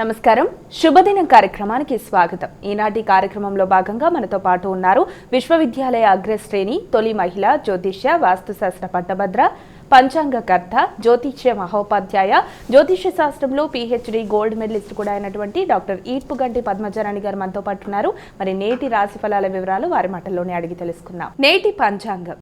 నమస్కారం. శుభదినం కార్యక్రమానికి స్వాగతం. ఈనాటి కార్యక్రమంలో భాగంగా మనతో పాటు ఉన్నారు విశ్వవిద్యాలయ అగ్రశ్రేణి తొలి మహిళ జ్యోతిష్య వాస్తుశాస్త్ర పట్టభద్ర పంచాంగకర్త జ్యోతిష్య మహోపాధ్యాయ జ్యోతిష్య శాస్త్రంలో PhD గోల్డ్ మెడలిస్ట్ కూడా అయినటువంటి డాక్టర్ ఈట్పుగంటి పద్మజారాణి గారు మనతో పాటు ఉన్నారు. మరి నేటి రాశి ఫలాల వివరాలు వారి మాటల్లోనే అడిగి తెలుసుకుందాం. నేటి పంచాంగం.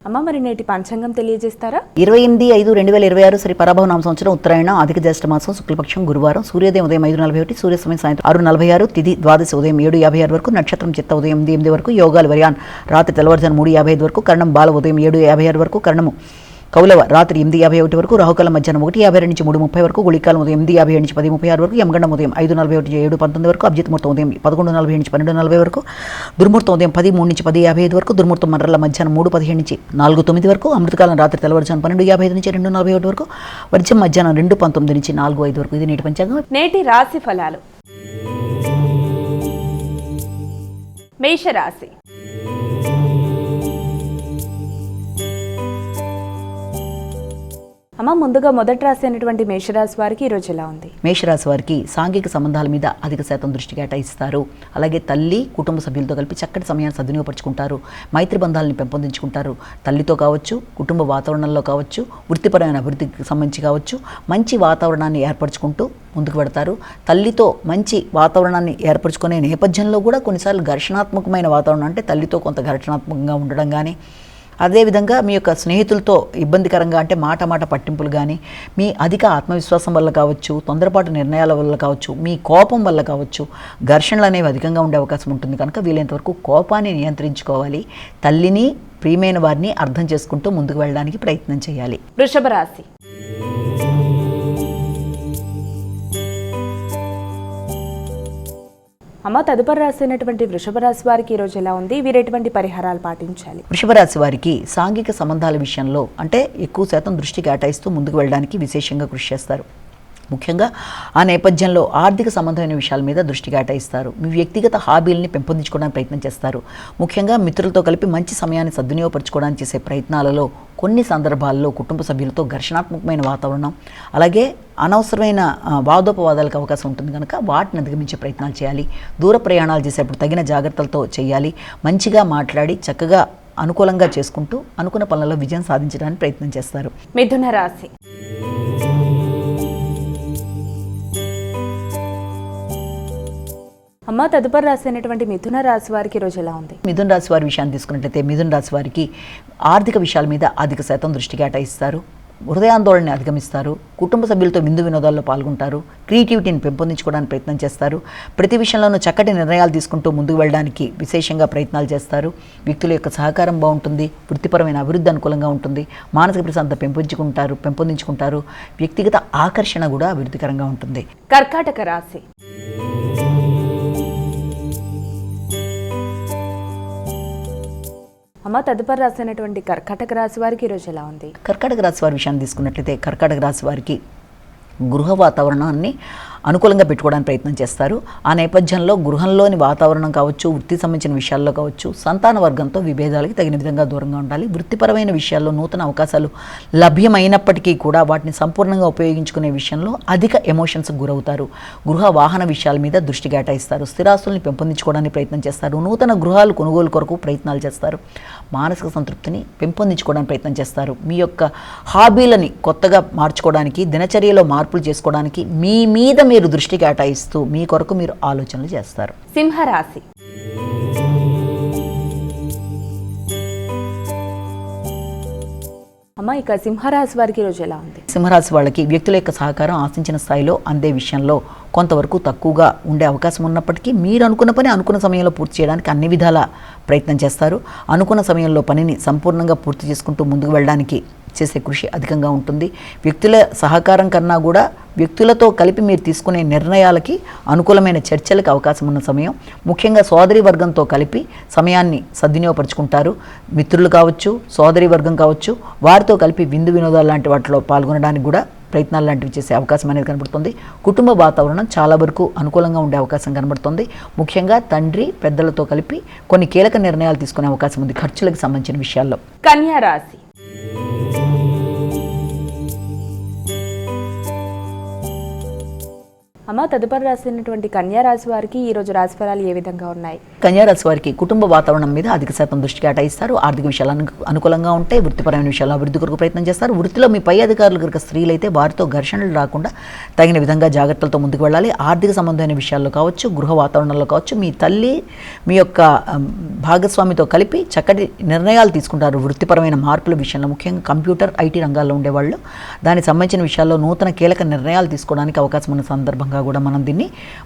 అమ్మ, మరి నేటి పంచాంగం తెలియజేస్తారా? 28/5/2026 శ్రీ పరాభవనామ సంవత్సరం ఉత్తరాయణ అధిక జ్యేష్ఠ మాసం శుక్లపక్షం గురువారం. సూర్యోదయం ఉదయం 5:41, సూర్య సమయం సాయంత్రం 6:46, తిథి ద్వాదశి ఉదయం 7:56 వరకు, నక్షత్రం చిత్త ఉదయం 8 వరకు, యోగాలు వరియాన్ రాత్రి తెల్లవారుజాము 3:55 వరకు, కర్ణం బాల ఉదయం 7:56 వరకు, కర్ణము కౌలవ రాత్రి 8:51 వరకు, రాహుకాలం మధ్యాహ్నం 1:52 నుంచి 3:30 వరకు, గుళికాలం ఉదయం 8:57 నుంచి 10:36 వరకు, యమగండం ఉదయం 5:41 నుంచి 7:19 వరకు, అభిజిత్ ముహూర్తం ఉదయం 11:40 నుంచి 12:40 వరకు, దుర్ముహూర్తం ఉదయం 10:03 నుంచి 10:55 వరకు, దుర్ముహూర్తం మరల మధ్యాహ్నం 3:15 నుంచి 4:09 వరకు, అమృతకాలం రాత్రి తెల్లవారుజాము 12:55 నుంచి 2:41 వరకు, వర్జం మధ్యాహ్నం 2:19 నుంచి 4:05 వరకు. ఇది నేటి పంచాంగం. నేటి రాశి ఫలాలు. మేషరాశి. అమ్మ, ముందుగా మొదటి రాశి అయినటువంటి మేషరాశి వారికి ఈరోజు ఎలా ఉంది? మేషరాశి వారికి సాంఘిక సంబంధాల మీద అధిక శాతం దృష్టి కేటాయిస్తారు. అలాగే తల్లి కుటుంబ సభ్యులతో కలిపి చక్కటి సమయాన్ని సద్వినియోగపరుచుకుంటారు. మైత్రి బంధాలను పెంపొందించుకుంటారు. తల్లితో కావచ్చు, కుటుంబ వాతావరణంలో కావచ్చు, వృత్తిపరమైన అభివృద్ధికి సంబంధించి కావచ్చు, మంచి వాతావరణాన్ని ఏర్పరచుకుంటూ ముందుకు పెడతారు. తల్లితో మంచి వాతావరణాన్ని ఏర్పరచుకునే నేపథ్యంలో కూడా కొన్నిసార్లు ఘర్షణాత్మకమైన వాతావరణం, అంటే తల్లితో కొంత ఘర్షణాత్మకంగా ఉండడం కానీ, అదేవిధంగా మీ యొక్క స్నేహితులతో ఇబ్బందికరంగా, అంటే మాట పట్టింపులు కానీ, మీ అధిక ఆత్మవిశ్వాసం వల్ల కావచ్చు, తొందరపాటు నిర్ణయాల వల్ల కావచ్చు, మీ కోపం వల్ల కావచ్చు, ఘర్షణలు అనేవి అధికంగా ఉండే అవకాశం ఉంటుంది. కనుక వీలైనంతవరకు కోపాన్ని నియంత్రించుకోవాలి. తల్లిని, ప్రియమైన వారిని అర్థం చేసుకుంటూ ముందుకు వెళ్ళడానికి ప్రయత్నం చేయాలి. వృషభ రాశి. అమ్మ, తదుపరి రాశి అయినటువంటి వృషభ రాశి వారికి ఈరోజు ఎలా ఉంది? వీరు ఎటువంటి పరిహారాలు పాటించాలి? వృషభ రాశి వారికి సాంఘిక సంబంధాల విషయంలో అంటే ఎక్కువ శాతం దృష్టి కేటాయిస్తూ ముందుకు వెళ్ళడానికి విశేషంగా కృషి చేస్తారు. ముఖ్యంగా ఆ నేపథ్యంలో ఆర్థిక సంబంధమైన విషయాల మీద దృష్టి కేటాయిస్తారు. మీ వ్యక్తిగత హాబీలని పెంపొందించుకోవడానికి ప్రయత్నం చేస్తారు. ముఖ్యంగా మిత్రులతో కలిపి మంచి సమయాన్ని సద్వినియోగపరచుకోవడానికి చేసే ప్రయత్నాలలో కొన్ని సందర్భాల్లో కుటుంబ సభ్యులతో ఘర్షణాత్మకమైన వాతావరణం, అలాగే అనవసరమైన వాదోపవాదాలకు అవకాశం ఉంటుంది. కనుక వాటిని అధిగమించే ప్రయత్నాలు చేయాలి. దూర ప్రయాణాలు చేసేప్పుడు తగిన జాగ్రత్తలతో చేయాలి. మంచిగా మాట్లాడి చక్కగా అనుకూలంగా చేసుకుంటూ అనుకున్న పనులలో విజయం సాధించడానికి ప్రయత్నం చేస్తారు. మిథున రాశి. అమ్మ, తదుపరి రాశి అయినటువంటి మిథున రాశి వారికి ఈరోజు ఎలా ఉంది? మిథున రాశి వారి విషయాన్ని తీసుకున్నట్లయితే మిథున రాశి వారికి ఆర్థిక విషయాల మీద అధిక శాతం దృష్టి కేటాయిస్తారు. హృదయాందోళనని అధిగమిస్తారు. కుటుంబ సభ్యులతో విందు వినోదాల్లో పాల్గొంటారు. క్రియేటివిటీని పెంపొందించుకోవడానికి ప్రయత్నం చేస్తారు. ప్రతి విషయంలోనూ చక్కటి నిర్ణయాలు తీసుకుంటూ ముందుకు వెళ్ళడానికి విశేషంగా ప్రయత్నాలు చేస్తారు. వ్యక్తుల యొక్క సహకారం బాగుంటుంది. వృత్తిపరమైన అభివృద్ధి అనుకూలంగా ఉంటుంది. మానసిక ప్రశాంతత పెంపొందించుకుంటారు. వ్యక్తిగత ఆకర్షణ కూడా అభివృద్ధికరంగా ఉంటుంది. కర్కాటక రాశి. అమ్మ, తదుపరి రాశి అయినటువంటి కర్కాటక రాశి వారికి ఈరోజు ఎలా ఉంది? కర్కాటక రాశి వారి విషయాన్ని తీసుకున్నట్లయితే కర్కాటక రాశి వారికి గృహ వాతావరణాన్ని అనుకూలంగా పెట్టుకోవడానికి ప్రయత్నం చేస్తారు. ఆ నేపథ్యంలో గృహంలోని వాతావరణం కావచ్చు, వృత్తికి సంబంధించిన విషయాల్లో కావచ్చు, సంతాన వర్గంతో విభేదాలకి తగిన విధంగా దూరంగా ఉండాలి. వృత్తిపరమైన విషయాల్లో నూతన అవకాశాలు లభ్యమైనప్పటికీ కూడా వాటిని సంపూర్ణంగా ఉపయోగించుకునే విషయంలో అధిక ఎమోషన్స్కి గురవుతారు. గృహ వాహన విషయాల మీద దృష్టి కేటాయిస్తారు. స్థిరాస్తుల్ని పెంపొందించుకోవడానికి ప్రయత్నం చేస్తారు. నూతన గృహాలు కొనుగోలు కొరకు ప్రయత్నాలు చేస్తారు. మానసిక సంతృప్తిని పెంపొందించుకోవడానికి ప్రయత్నం చేస్తారు. మీ యొక్క హాబీలని కొత్తగా మార్చుకోవడానికి, దినచర్యలో మార్పులు చేసుకోవడానికి మీ మీద మీరు దృష్టి కేటాయిస్తూ మీ కొరకు మీరు ఆలోచనలు చేస్తారు. సింహరాశి. అమ్మ, ఇక సింహరాశి వారికి ఈరోజు ఎలా ఉంది? సింహరాశి వాళ్ళకి వ్యక్తుల యొక్క సహకారం ఆశించిన స్థాయిలో అందే విషయంలో కొంతవరకు తక్కువగా ఉండే అవకాశం ఉన్నప్పటికీ మీరు అనుకున్న పని అనుకున్న సమయంలో పూర్తి చేయడానికి అన్ని విధాల ప్రయత్నం చేస్తారు. అనుకున్న సమయంలో పనిని సంపూర్ణంగా పూర్తి చేసుకుంటూ ముందుకు వెళ్ళడానికి చేసే కృషి అధికంగా ఉంటుంది. వ్యక్తుల సహకారం కన్నా కూడా వ్యక్తులతో కలిపి మీరు తీసుకునే నిర్ణయాలకి అనుకూలమైన చర్చలకు అవకాశం ఉన్న సమయం. ముఖ్యంగా సోదరి వర్గంతో కలిపి సమయాన్ని సద్వినియోగపరుచుకుంటారు. మిత్రులు కావచ్చు, సోదరి వర్గం కావచ్చు, వారితో కలిపి విందు వినోదాలు లాంటి వాటిలో పాల్గొనడానికి కూడా ప్రయత్నాలు లాంటివి చేసే అవకాశం అనేది కనబడుతుంది. కుటుంబ వాతావరణం చాలా వరకు అనుకూలంగా ఉండే అవకాశం కనబడుతుంది. ముఖ్యంగా తండ్రి పెద్దలతో కలిపి కొన్ని కీలక నిర్ణయాలు తీసుకునే అవకాశం ఉంది ఖర్చులకు సంబంధించిన విషయాల్లో. కన్యా రాశి. అమ్మ, తదుపరి రాసినటువంటి కన్యా రాశి వారికి ఈ రోజు రాశి ఫలాలు ఏ విధంగా ఉన్నాయి? కన్యా రాశి వారికి కుటుంబ వాతావరణం మీద అధిక శాతం దృష్టి కేటాయిస్తారు. ఆర్థిక విషయాలు అనుకూలంగా ఉంటాయి. వృత్తిపరమైన విషయాల్లో అభివృద్ధి కొరకు ప్రయత్నం చేస్తారు. వృత్తిలో మీ పై అధికారులు కనుక స్త్రీలైతే వారితో ఘర్షణలు రాకుండా తగిన విధంగా జాగ్రత్తలతో ముందుకు వెళ్ళాలి. ఆర్థిక సంబంధమైన విషయాల్లో కావచ్చు, గృహ వాతావరణంలో కావచ్చు, మీ తల్లి మీ యొక్క భాగస్వామితో కలిపి చక్కటి నిర్ణయాలు తీసుకుంటారు. వృత్తిపరమైన మార్పుల విషయంలో ముఖ్యంగా కంప్యూటర్, ఐటీ రంగాల్లో ఉండేవాళ్ళు దానికి సంబంధించిన విషయాల్లో నూతన కీలక నిర్ణయాలు తీసుకోవడానికి అవకాశం ఉన్న సందర్భంగా కూడా మనం దీన్ని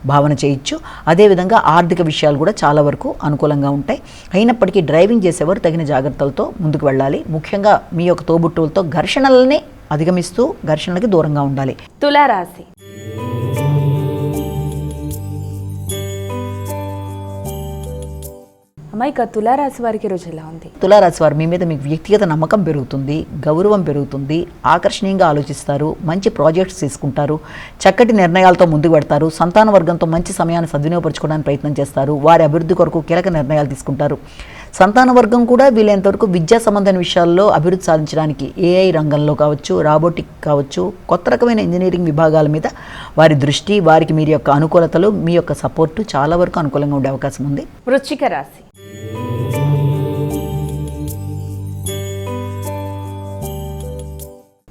భావన చేయొచ్చు. అదేవిధంగా ఆర్థిక విషయాలు కూడా చాలా వరకు అనుకూలంగా ఉంటాయి. అయినప్పటికీ డ్రైవింగ్ చేసేవారు తగిన జాగ్రత్తలతో ముందుకు వెళ్ళాలి. ముఖ్యంగా మీ యొక్క తోబుట్టువులతో ఘర్షణలని అధిగమిస్తూ ఘర్షణలకి దూరంగా ఉండాలి. తులారాశి. అమ్మాయిక తులారాశి వారికి రోజు ఎలా ఉంది? తులారాశి వారు మీ మీద మీకు వ్యక్తిగత నమ్మకం పెరుగుతుంది, గౌరవం పెరుగుతుంది, ఆకర్షణీయంగా ఆలోచిస్తారు, మంచి ప్రాజెక్ట్స్ తీసుకుంటారు, చక్కటి నిర్ణయాలతో ముందుకు పెడతారు, సంతాన వర్గంతో మంచి సమయాన్ని సద్వినియోగపరచుకోవడానికి ప్రయత్నం చేస్తారు, వారి అభివృద్ధి కొరకు కీలక నిర్ణయాలు తీసుకుంటారు. సంతాన వర్గం కూడా వీలైనంతవరకు విద్యా సంబంధమైన విషయాల్లో అభివృద్ధి సాధించడానికి ఏఐ రంగంలో కావచ్చు, రాబోటిక్ కావచ్చు, కొత్త రకమైన ఇంజనీరింగ్ విభాగాల మీద వారి దృష్టి, వారికి మీ యొక్క అనుకూలతలు, మీ యొక్క సపోర్టు చాలా వరకు అనుకూలంగా ఉండే అవకాశం ఉంది. వృశ్చిక రాశి.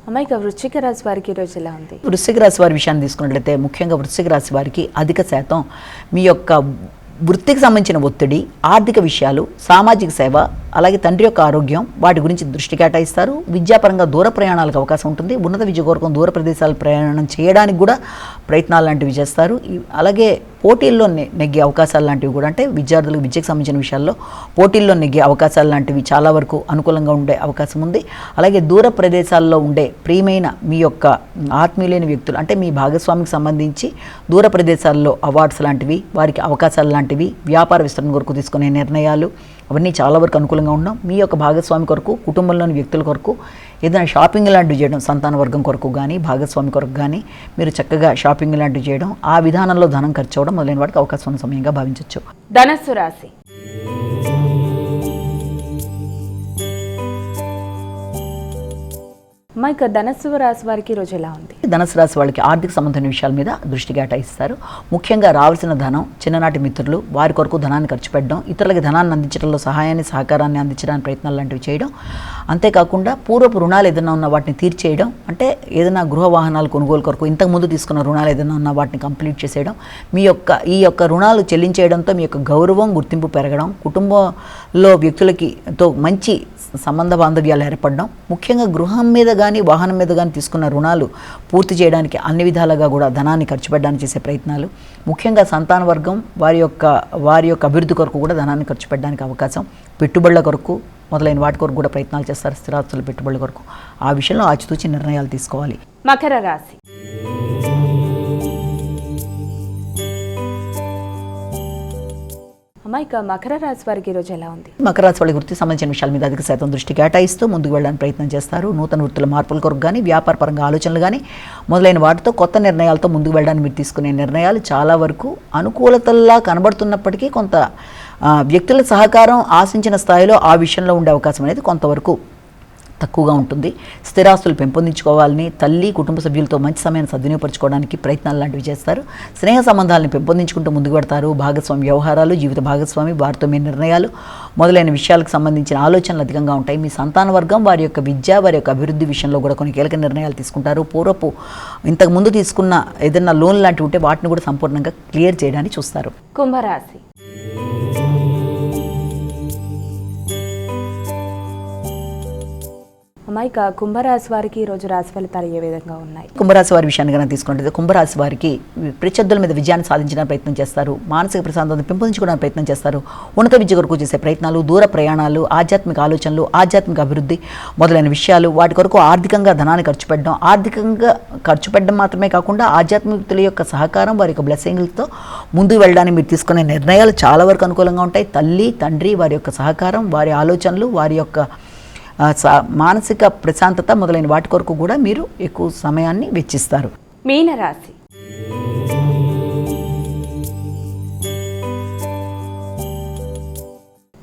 అమ్మాయిక వృశ్చిక రాశి వారికి రోజు ఎలా ఉంది? వృశ్చిక రాశి వారి విషయాన్ని తీసుకున్నట్లయితే ముఖ్యంగా వృశ్చిక రాశి వారికి అధిక శాతం మీ యొక్క వృత్తికి సంబంధించిన ఒత్తిడి, ఆర్థిక విషయాలు, సామాజిక సేవ, అలాగే తండ్రి యొక్క ఆరోగ్యం వాటి గురించి దృష్టి కేటాయిస్తారు. విద్యాపరంగా దూర ప్రయాణాలకు అవకాశం ఉంటుంది. ఉన్నత విద్య కొరకు దూర ప్రదేశాలు ప్రయాణం చేయడానికి కూడా ప్రయత్నాలు లాంటివి చేస్తారు. అలాగే పోటీల్లో నెగ్గే అవకాశాలు లాంటివి కూడా, అంటే విద్యార్థులకు విద్యకు సంబంధించిన విషయాల్లో పోటీల్లో నెగ్గే అవకాశాలు లాంటివి చాలా వరకు అనుకూలంగా ఉండే అవకాశం ఉంది. అలాగే దూర ప్రదేశాల్లో ఉండే ప్రియమైన మీ యొక్క ఆత్మీయులైన వ్యక్తులు, అంటే మీ భాగస్వామికి సంబంధించి దూర ప్రదేశాల్లో అవార్డ్స్ లాంటివి, వారికి అవకాశాలు లాంటివి, వ్యాపార విస్తరణ కొరకు తీసుకునే నిర్ణయాలు అవన్నీ చాలా వరకు అనుకూలంగా ఉండడం. మీ యొక్క భాగస్వామి కొరకు, కుటుంబంలోని వ్యక్తుల కొరకు ఏదైనా షాపింగ్ లాంటివి చేయడం, సంతాన వర్గం కొరకు కానీ భాగస్వామి కొరకు కానీ మీరు చక్కగా షాపింగ్ లాంటివి చేయడం, ఆ విధానంలో ధనం ఖర్చు అవడం మొదలైన వాటికి అవకాశం ఉన్న సమయంగా భావించవచ్చు. ధనస్సు రాశి. అమ్మాయిక ధనస్సు రాశి వారికి రోజు ఎలా ఉంది? ధనస్సు రాశి వాళ్ళకి ఆర్థిక సంబంధమైన విషయాల మీద దృష్టి కేటాయిస్తారు. ముఖ్యంగా రావాల్సిన ధనం, చిన్ననాటి మిత్రులు, వారి కొరకు ధనాన్ని ఖర్చు పెట్టడం, ఇతరులకి ధనాన్ని అందించడంలో సహాయాన్ని, సహకారాన్ని అందించడానికి ప్రయత్నాలు లాంటివి చేయడం. అంతేకాకుండా పూర్వపు రుణాలు ఏదైనా ఉన్న వాటిని తీర్చేయడం, అంటే ఏదైనా గృహ వాహనాలు కొనుగోలు కొరకు ఇంతకుముందు తీసుకున్న రుణాలు ఏదైనా ఉన్న వాటిని కంప్లీట్ చేసేయడం. ఈ యొక్క రుణాలు చెల్లించేయడంతో మీ యొక్క గౌరవం, గుర్తింపు పెరగడం, కుటుంబంలో వ్యక్తులతో మంచి సంబంధ బాంధవ్యాలు ఏర్పడడం. ముఖ్యంగా గృహం మీద కానీ వాహనం మీద కానీ తీసుకున్న రుణాలు పూర్తి చేయడానికి అన్ని విధాలుగా కూడా ధనాన్ని ఖర్చు పెట్టడానికి చేసే ప్రయత్నాలు. ముఖ్యంగా సంతాన వర్గం వారి యొక్క అభివృద్ధి కొరకు కూడా ధనాన్ని ఖర్చు పెట్టడానికి అవకాశం. పెట్టుబడుల కొరకు మొదలైన వాటి కొరకు కూడా ప్రయత్నాలు చేస్తారు. స్థిరాస్తుల పెట్టుబడుల కొరకు ఆ విషయంలో ఆచితూచి నిర్ణయాలు తీసుకోవాలి. మకర రాశి. అమ్మాయిక మకర రాశి వారికి ఈరోజు ఎలా ఉంది? మకర రాశి వాళ్ళ వృత్తికి సంబంధించిన విషయాల మీద అధిక శాతం దృష్టి కేటాయిస్తూ ముందుకు వెళ్ళడానికి ప్రయత్నం చేస్తారు. నూతన వృత్తుల మార్పుల కొరకు కానీ, వ్యాపార పరంగా ఆలోచనలు కానీ మొదలైన వాటితో కొత్త నిర్ణయాలతో ముందుకు వెళ్ళడానికి మీరు తీసుకునే నిర్ణయాలు చాలా వరకు అనుకూలతల్లా కనబడుతున్నప్పటికీ కొంత వ్యక్తుల సహకారం ఆశించిన స్థాయిలో ఆ విషయంలో ఉండే అవకాశం అనేది కొంతవరకు తక్కువగా ఉంటుంది. స్థిరాస్తులు పెంపొందించుకోవాలని, తల్లి కుటుంబ సభ్యులతో మంచి సమయాన్ని సద్వినియోగపరచుకోవడానికి ప్రయత్నాలు లాంటివి చేస్తారు. స్నేహ సంబంధాలను పెంపొందించుకుంటూ ముందుకు పెడతారు. భాగస్వామి వ్యవహారాలు, జీవిత భాగస్వామి, వారితో మీ నిర్ణయాలు మొదలైన విషయాలకు సంబంధించిన ఆలోచనలు అధికంగా ఉంటాయి. మీ సంతాన వర్గం వారి యొక్క విద్య, వారి యొక్క అభివృద్ధి విషయంలో కూడా కొన్ని కీలక నిర్ణయాలు తీసుకుంటారు. పూర్వపు ఇంతకుముందు తీసుకున్న ఏదైనా లోన్ లాంటివి ఉంటే వాటిని కూడా సంపూర్ణంగా క్లియర్ చేయడానికి చూస్తారు. కుంభరాశి. అమ్మాయిక కుంభరాశి వారికి ఈరోజు రాశి ఫలితాలు ఏ విధంగా ఉన్నాయి? కుంభరాశి వారి విషయాన్ని కనుక తీసుకుంటే కుంభరాశి వారికి ప్రత్యర్థుల మీద విజయాన్ని సాధించడానికి ప్రయత్నం చేస్తారు. మానసిక ప్రశాంతతను పెంపొందించుకోవడానికి ప్రయత్నం చేస్తారు. ఉన్నత విద్య కొరకు చేసే ప్రయత్నాలు, దూర ప్రయాణాలు, ఆధ్యాత్మిక ఆలోచనలు, ఆధ్యాత్మిక అభివృద్ధి మొదలైన విషయాలు, వాటి కొరకు ఆర్థికంగా ధనాన్ని ఖర్చు పెట్టడం, ఆర్థికంగా ఖర్చు పెట్టడం మాత్రమే కాకుండా ఆధ్యాత్మికతల యొక్క సహకారం, వారి యొక్క బ్లెస్సింగ్లతో ముందుకు వెళ్ళడానికి మీరు తీసుకునే నిర్ణయాలు చాలా వరకు అనుకూలంగా ఉంటాయి. తల్లి, తండ్రి వారి యొక్క సహకారం, వారి ఆలోచనలు, వారి యొక్క మానసిక ప్రశాంతత మొదలైన వాటి కొరకు కూడా మీరు ఎక్కువ సమయాన్ని వెచ్చిస్తారు. మీనరాశి.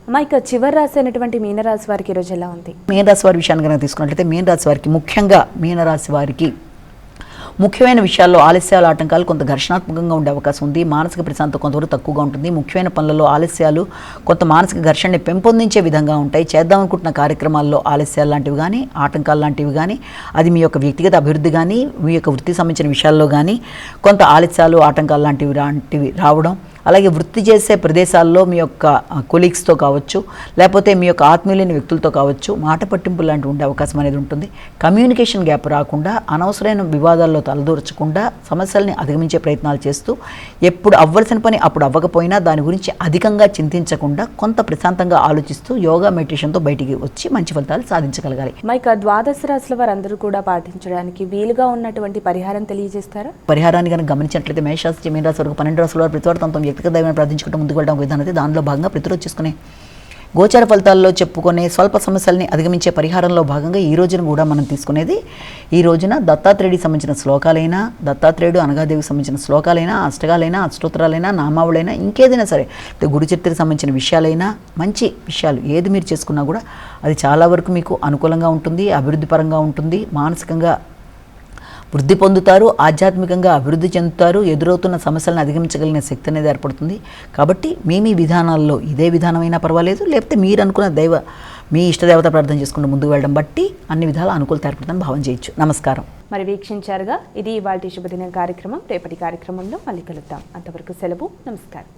అమ్మాయిక చివరి రాశి అయినటువంటి మీనరాశి వారికి ఈరోజు ఎలా ఉంది? మీనరాశి వారి విషయాన్ని కనుక తీసుకున్నట్లయితే మీనరాశి వారికి ముఖ్యంగా మీనరాశి వారికి ముఖ్యమైన విషయాల్లో ఆలస్యాలు ఆటంకాలు కొంత ఘర్షణాత్మకంగా ఉండే అవకాశం ఉంది. మానసిక ప్రశాంతత కొంతవరకు తక్కువగా ఉంటుంది. ముఖ్యమైన పనులలో ఆలస్యాలు కొంత మానసిక ఘర్షణని పెంపొందించే విధంగా ఉంటాయి. చేద్దామనుకుంటున్న కార్యక్రమాల్లో ఆలస్యాలు లాంటివి కానీ, ఆటంకాలు లాంటివి కానీ, అది మీ యొక్క వ్యక్తిగత అభివృద్ధి కానీ, మీ యొక్క వృత్తికి సంబంధించిన విషయాల్లో కానీ కొంత ఆలస్యాలు ఆటంకాలు లాంటివి రావడం, అలాగే వృత్తి చేసే ప్రదేశాల్లో మీ యొక్క కొలీగ్స్తో కావచ్చు, లేకపోతే మీ యొక్క ఆత్మీయులైన వ్యక్తులతో కావచ్చు మాట పట్టింపు లాంటివి ఉండే అవకాశం అనేది ఉంటుంది. కమ్యూనికేషన్ గ్యాప్ రాకుండా, అనవసరమైన వివాదాల్లో తలదూర్చకుండా, సమస్యల్ని అధిగమించే ప్రయత్నాలు చేస్తూ, ఎప్పుడు అవ్వాల్సిన పని అప్పుడు అవ్వకపోయినా దాని గురించి అధికంగా చింతించకుండా కొంత ప్రశాంతంగా ఆలోచిస్తూ యోగా మెడిటేషన్తో బయటికి వచ్చి మంచి ఫలితాలు సాధించగలగాలి. మైక ద్వాదశ రాశుల వారందరూ కూడా పాటించడానికి వీలుగా ఉన్నటువంటి పరిహారం తెలియజేస్తారా? పరిహారాన్ని కనుక గమనించినట్లయితే మేషరాశి మీన రాశి వరకు 12 రాశుల వారు ప్రతివారు తమ వ్యక్తిగత దైవాన్ని ప్రార్థించుకుంటూ ముందుకు వెళ్ళడం విధానం అయితే దానిలో భాగంగా ప్రతిరోజు చేసుకునే గోచార ఫలితాల్లో చెప్పుకునే స్వల్ప సమస్యల్ని అధిగమించే పరిహారంలో భాగంగా ఈ రోజున కూడా మనం తీసుకునేది, ఈ రోజున దత్తాత్రేయుడికి సంబంధించిన శ్లోకాలైనా, దత్తాత్రేయుడు అనగాదేవికి సంబంధించిన శ్లోకాలైనా, అష్టకాలైనా, అష్టోత్తరాలైనా, నామావులైనా, ఇంకేదైనా సరే గురు చరిత్రకు సంబంధించిన విషయాలైనా, మంచి విషయాలు ఏది మీరు చేసుకున్నా కూడా అది చాలా వరకు మీకు అనుకూలంగా ఉంటుంది, అభివృద్ధి పరంగా ఉంటుంది, మానసికంగా వృద్ధి పొందుతారు, ఆధ్యాత్మికంగా అభివృద్ధి చెందుతారు, ఎదురవుతున్న సమస్యలను అధిగమించగలిగిన శక్తి అనేది ఏర్పడుతుంది. కాబట్టి మీ విధానాల్లో ఇదే విధానమైనా పర్వాలేదు, లేకపోతే మీరు అనుకున్న మీ ఇష్టదేవత ప్రార్థన చేసుకుంటూ ముందుకు వెళ్ళడం బట్టి అన్ని విధాల అనుకూలత ఏర్పడుతుందని భావం చేయొచ్చు. నమస్కారం. మరి వీక్షించారుగా, ఇది ఇవాల్టి శుభదినం కార్యక్రమం. రేపటి కార్యక్రమంలో మళ్ళీ కలుద్దాం. అంతవరకు సెలవు. నమస్కారం.